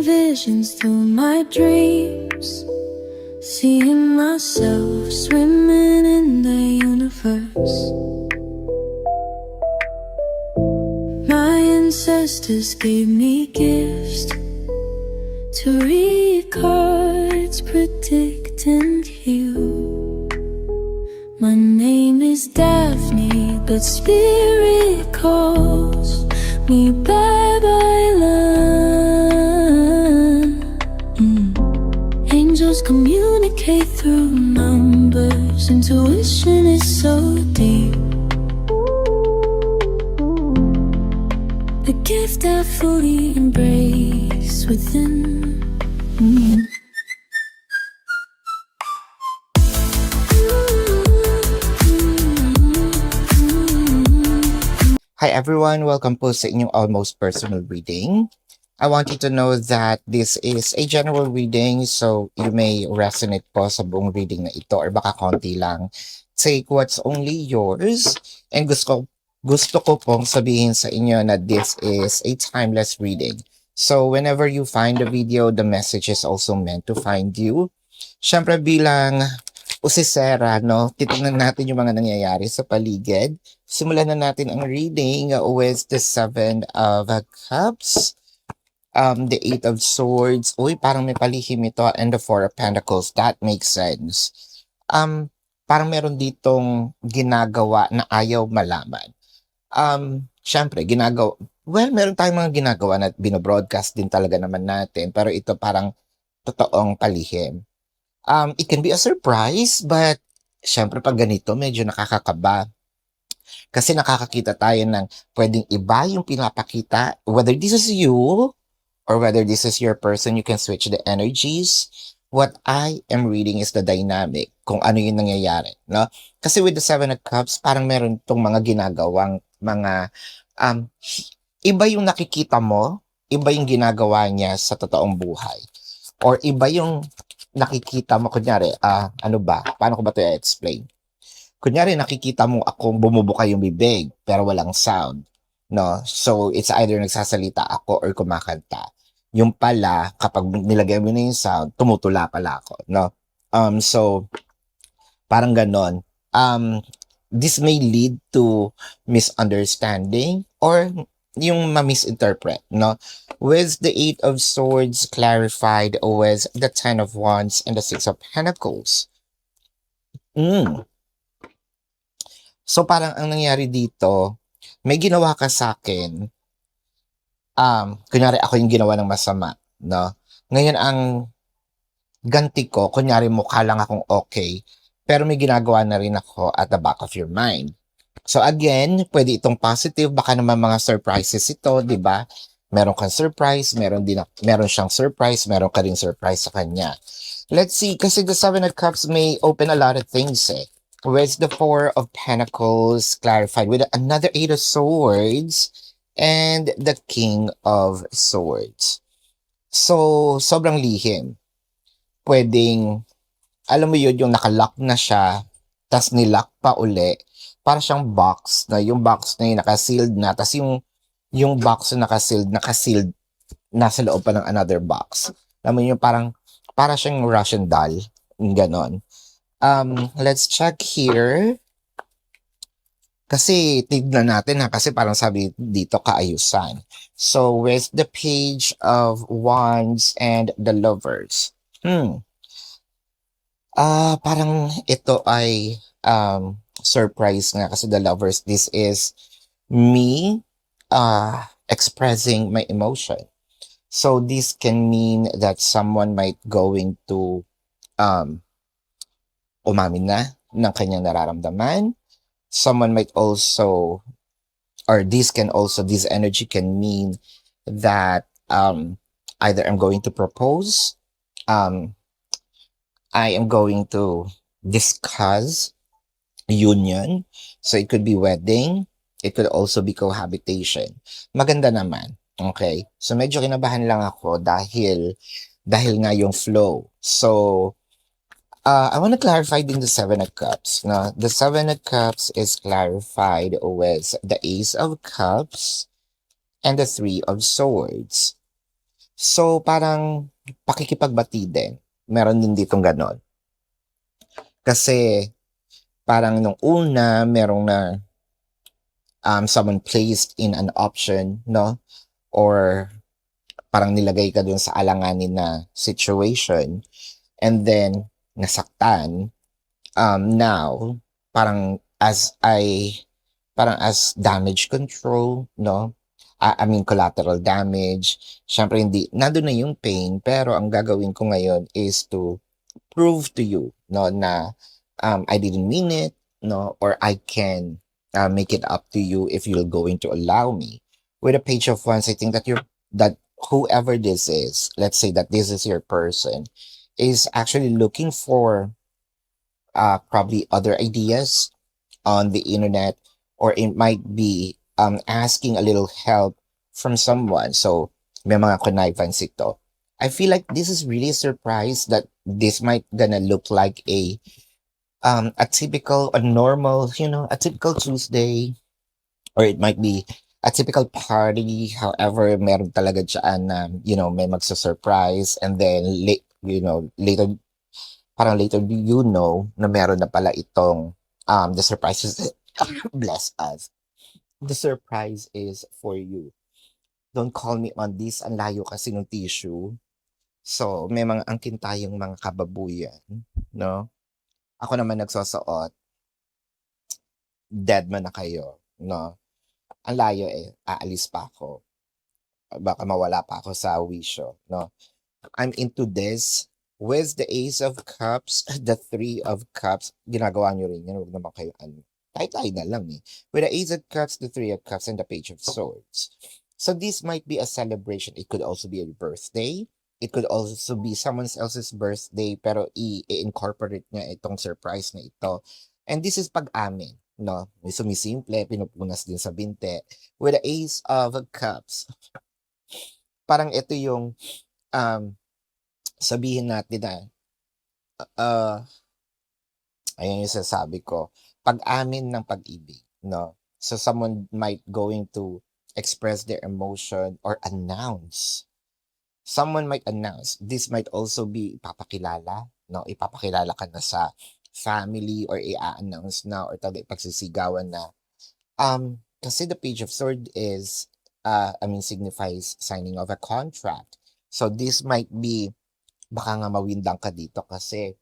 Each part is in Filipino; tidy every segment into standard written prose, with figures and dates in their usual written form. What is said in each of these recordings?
visions through my dreams, seeing myself swimming in the universe. My ancestors gave me gifts to read cards, predict and heal. My name is Daphne, but spirit calls me Babylon. Angels communicate through numbers. Intuition is so deep. The gift I fully embrace within. Hi everyone, welcome po sa inyong almost personal reading. I want you to know that this is a general reading, so you may resonate po sa buong reading na ito or baka konti lang. Take what's only yours. And gusto ko pong sabihin sa inyo na this is a timeless reading. So whenever you find the video, the message is also meant to find you. Siyempre bilang usisera, no? Titignan natin yung mga nangyayari sa paligid. Simulan na natin ang reading with the Seven of Cups, the Eight of Swords. Uy, parang may palihim ito. And the Four of Pentacles. That makes sense. Parang meron ditong ginagawa na ayaw malaman. Syempre, meron tayong mga ginagawa na binobroadcast din talaga naman natin. Pero ito parang totoong palihim. It can be a surprise, but syempre pag ganito, medyo nakakakaba. Kasi nakakakita tayo ng pwedeng iba yung pinapakita. Whether this is you or whether this is your person, you can switch the energies. What I am reading is the dynamic, kung ano yung nangyayari. No? Kasi with the Seven of Cups, parang meron itong mga ginagawang mga iba yung nakikita mo, iba yung ginagawa niya sa totoong buhay. Or iba yung nakikita mo, kunyari, paano ko ba ito i-explain? Kunyari, nakikita mo akong bumubuka yung bibig, pero walang sound. No? So, it's either nagsasalita ako or kumakanta. Yung pala, kapag nilagay mo na yung sound, tumutula pala ako. No? So, parang ganon. This may lead to misunderstanding or yung ma-misinterpret. No? With the Eight of Swords clarified with the Ten of Wands and the Six of Pentacles. So parang ang nangyari dito, may ginawa ka sa akin, kunyari ako yung ginawa ng masama, no? Ngayon ang ganti ko, kunyari mukha lang akong okay, pero may ginagawa na rin ako at the back of your mind. So again, pwede itong positive, baka naman mga surprises ito, di ba? Meron kang surprise, meron siyang surprise, meron ka rin surprise sa kanya. Let's see, kasi the Seven of Cups may open a lot of things eh. With the Four of Pentacles clarified with another Eight of Swords and the King of Swords. So, sobrang lihim. Pwedeng, alam mo yun, yung nakalock na siya, tas nilock pa uli, para siyang box, na yung box na yun nakasealed na, tas yung box na nakasealed, nasa loob pa ng another box. Alam mo yun, para siyang Russian doll, ganon. Let's check here. Kasi tignan natin kasi parang sabi dito kaayusan. So with the Page of Wands and the Lovers. Parang ito ay surprise nga kasi the Lovers, this is me expressing my emotion. So this can mean that someone might going to umamin na ng kanyang nararamdaman. Someone might also, or this energy can mean that either I'm going to propose, I am going to discuss union. So it could be wedding, it could also be cohabitation. Maganda naman. Okay? So medyo kinabahan lang ako dahil nga yung flow. So, I want to clarify din the Seven of Cups. No? The Seven of Cups is clarified with the Ace of Cups and the Three of Swords. So, parang pakikipagbati din. Meron din ditong gano'n. Kasi parang nung una, merong na someone placed in an option, no? Or parang nilagay ka dun sa alanganin na situation and then nasaktan. Now, parang as damage control, no? I mean, collateral damage. Syempre, hindi, nandun na yung pain, pero ang gagawin ko ngayon is to prove to you, no, na I didn't mean it, no, or I can make it up to you if you're going to allow me. With a page of wands, I think that whoever this is, let's say that this is your person, is actually looking for probably other ideas on the internet, or it might be asking a little help from someone. So, may mga connivance ito. I feel like this is really a surprise that this might gonna look like a typical, a normal, a typical Tuesday, or it might be a typical party. However, meron talaga dyan na, may magsa-surprise, and then later, parang later na meron na pala itong the surprises. Bless us. The surprise is for you. Don't call me on this. Ang layo kasi ng tissue. So, may mga angkin tayong mga kababuyan, no? Ako naman nagsusuot, dead man na kayo, no? Ang layo eh, aalis pa ako. Baka mawala pa ako sa wisyo, no? I'm into this. With the Ace of Cups, the Three of Cups, ginagawa nyo rin yan. Huwag naman kayo, tayo na lang eh. With the Ace of Cups, the Three of Cups, and the Page of Swords. So this might be a celebration. It could also be a birthday. It could also be someone else's birthday, pero i-incorporate niya itong surprise na ito. And this is pag-amin, no? May sumisimple, pinupunas din sa binte. With the Ace of Cups, parang ito yung um, sabihin natin na uh, ayun yung sasabi ko, pag-amin ng pag-ibig, no? So someone might going to express their emotion or announce. Someone might announce. This might also be ipapakilala, no? Ipapakilala ka na sa family, or i-announce na, or talaga ipagsisigawan na. Kasi the Page of Sword is, signifies signing of a contract. So this might be, baka nga mawindang ka dito kasi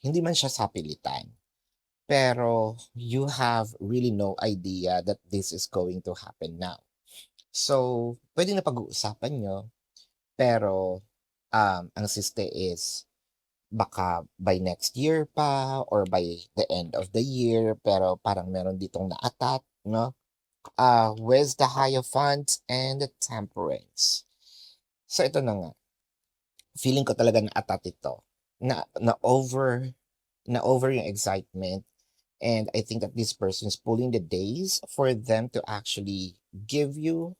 hindi man siya sapilitan. Pero you have really no idea that this is going to happen now. So, pwede na pag-uusapan nyo, pero ang siste is baka by next year pa or by the end of the year, pero parang meron ditong naatat, no? With the Hierophant and the Temperance. So, ito na nga. Feeling ko talaga naatat ito. Na over yung excitement. And I think that this person is pulling the days for them to actually give you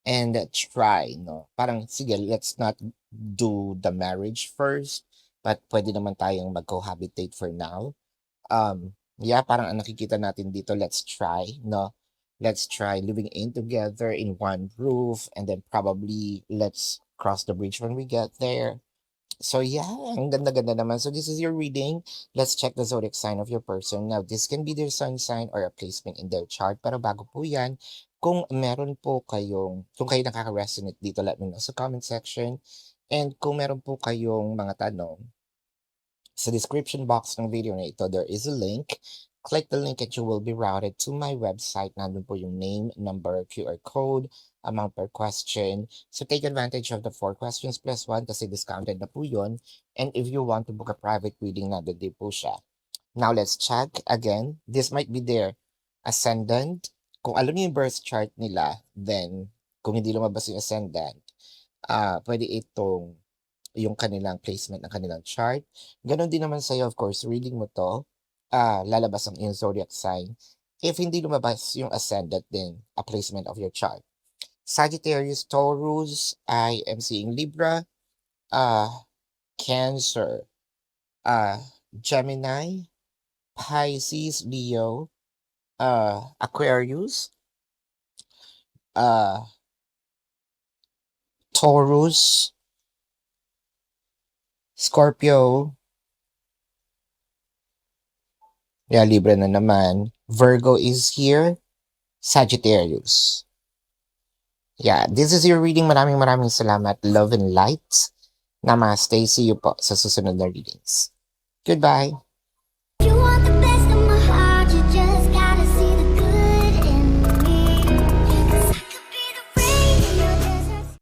and try, no? Parang, sige, let's not do the marriage first, but pwede naman tayong mag-cohabitate for now. Yeah, parang ang nakikita natin dito, let's try, no? Let's try living in together in one roof, and then probably let's cross the bridge when we get there. So yeah, ang ganda-ganda naman. So this is your reading. Let's check the zodiac sign of your person. Now, this can be their sun sign or a placement in their chart. Pero bago po yan, kung kayo nakaka-resonate dito, let me know sa comment section. And kung meron po kayong mga tanong, sa description box ng video na ito, there is a link. Click the link and you will be routed to my website. Nandun po yung name, number, QR code, amount per question. So take advantage of the 4 questions plus 1 kasi discounted na po yun. And if you want to book a private reading, nandun din po siya. Now let's check again. This might be their ascendant. Kung alam niyo yung birth chart nila, then kung hindi lumabas yung ascendant, pwede itong yung kanilang placement ng kanilang chart. Ganon din naman sa'yo, of course, reading mo to, lalabas ang iyong zodiac sign. If hindi lumabas yung ascendant, then a placement of your chart. Sagittarius, Taurus, I am seeing Libra, Cancer, Gemini, Pisces, Leo, Aquarius, Taurus, Scorpio, yeah, Libra na naman. Virgo is here, Sagittarius. Yeah, this is your reading. Maraming salamat. Love and light. Namaste. See you po sa susunod na readings. Goodbye.